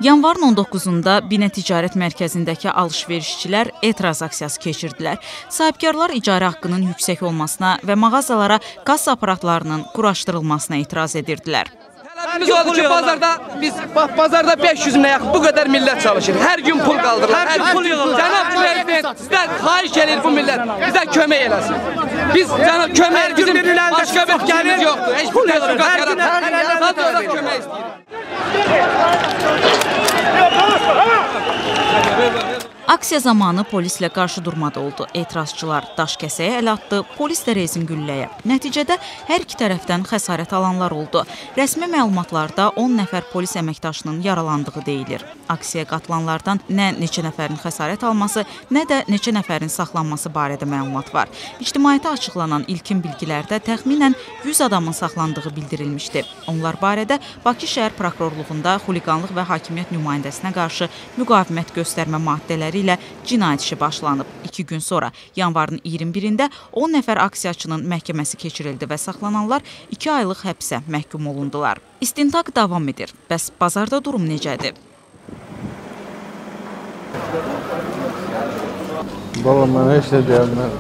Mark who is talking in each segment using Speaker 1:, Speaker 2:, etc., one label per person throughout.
Speaker 1: Yanvarın 19-da Binə Ticarət Mərkəzindəki alış-verişçilər etiraz aksiyası keçirdilər. Sahibkarlar icarə haqqının yüksək olmasına və mağazalara kassa aparatlarının quraşdırılmasına etiraz edirdilər.
Speaker 2: Biz oldu ki, bazarda 500 minə yaxın bu qədər millət çalışır. Hər gün pul qaldırırlar. Hər gün pul yığılır. Cənab prezident, bizdən xahiş edir bu millət bizə kömək eləsin. Biz cənab kömək bizim başqa bir fikrimiz yoxdur. Heç pul yığılır. Sadəcə kömək istəyirik.
Speaker 1: Aksiya zamanı polislə qarşı durmada oldu. Etirazçılar daş kəsəyə əl atdı, polis də rezin gülləyə. Nəticədə hər iki tərəfdən xəsarət alanlar oldu. Rəsmi məlumatlarda 10 nəfər polis əməkdaşının yaralandığı deyilir. Aksiyaya qatılanlardan nə neçə nəfərin xəsarət alması, nə də neçə nəfərin saxlanması barədə məlumat var. İctimaiyyətə açıqlanan ilkin bilgilərdə təxminən 100 adamın saxlandığı bildirilmişdi. Onlar barədə Bakı şəhər prokurorluğunda xuliqanlıq və hakimiyyət nümayəndəsinə qarşı müqavimət göstərmə maddələri ilə cinayət işi başlanıb. 2 gün sonra yanvarın 21-də 10 nəfər aksiyaçının məhkəməsi keçirildi və saxlananlar 2 aylıq həbsə məhkum olundular. İstintaq davam edir. Bəs bazarda durum necədir?
Speaker 3: Balam, mən heç nə deyəməm.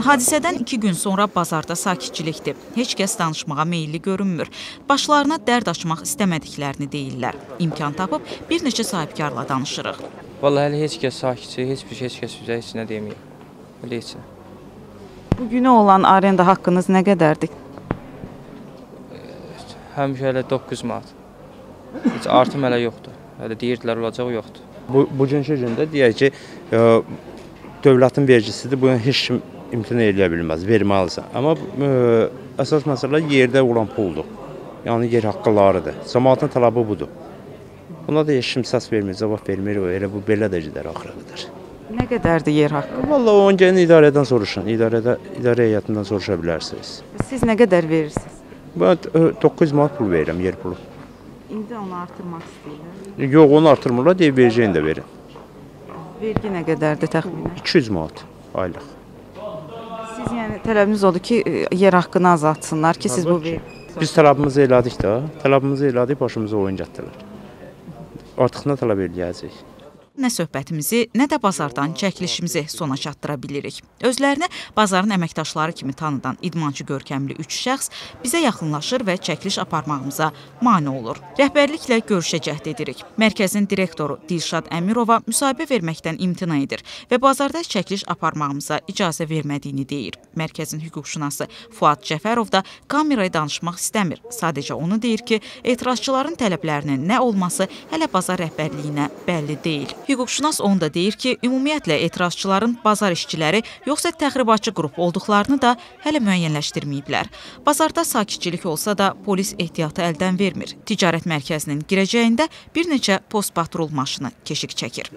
Speaker 1: Hadisədən 2 gün sonra bazarda sakitçilikdir. Heç kəs danışmağa meyilli görünmür. Başlarına dərd açmaq istəmədiklərini deyirlər. İmkan tapıb bir neçə sahibkarla danışırıq.
Speaker 4: Vallahi hələ heç kəs sakitçi, heç kəs bizə heç nə deməyib. Hələ heç nə.
Speaker 1: Bugünə olan arenda haqqınız nə qədərdir?
Speaker 4: Həmişə hələ 9 manat. Heç artım hələ yoxdur. Hələ deyirdilər olacaq, yoxdur.
Speaker 5: Bugünkü gündə deyək ki, dövlətin vergisidir, bunu heç kim imtina edə bilməz, verməlisən. Amma əsas məsələ yerdə olan puldur. Yəni yer haqqılarıdır. Cəmaatın tələbi budur. Buna da heç kim səs vermir, cavab vermir, elə bu belə də gedər axıra qədər.
Speaker 1: Nə qədərdir yer haqqı?
Speaker 5: Vallahi onu gəlin idarədən soruşun, idarə heyətindən soruşa bilərsiniz.
Speaker 1: Siz nə qədər verirsiniz?
Speaker 5: Ben 900 manat pul verirəm, yer pulu.
Speaker 1: İndi onu artırmaq istəyirlər.
Speaker 5: Yox, onu artırmırlar, deyib verəcəyini də verin.
Speaker 1: Vergi nə qədərdir təxminən?
Speaker 5: 200 manat aylıq.
Speaker 1: Siz yəni tələbiniz odur ki, yer haqqını azaltsınlar ki, siz bu verin.
Speaker 5: Biz tələbimizi elədik də, tələbimizi elədik, başımıza oyun gətirdilər. Artıq nə tələb eləyəcəyik? Nə söhbətimizi, nə də bazardan çəkilişimizi sona çatdıra bilirik. Özlərini bazarın əməkdaşları kimi tanıdan idmançı görkəmli 3 şəxs bizə yaxınlaşır və çəkiliş aparmağımıza mane olur. Rəhbərliklə görüşə cəhd edirik. Mərkəzin direktoru Dilşad Əmirova müsahibə verməkdən imtina edir və bazarda çəkiliş aparmağımıza icazə vermədiyini deyir. Mərkəzin hüquqşünası Fuad Cəfərov da kameraya danışmaq istəmir. Sadəcə onu deyir ki, etirazçıların tələblərinin nə olması hələ bazar rəhbərliyinə bəlli deyil. Hüquqşünas onu da deyir ki, ümumiyyətlə etirazçıların bazar işçiləri yoxsa təxribatçı qrup olduqlarını da hələ müəyyənləşdirməyiblər. Bazarda sakitçilik olsa da polis ehtiyatı əldən vermir. Ticarət mərkəzinin girəcəyində bir neçə post patrul maşını keşik çəkir.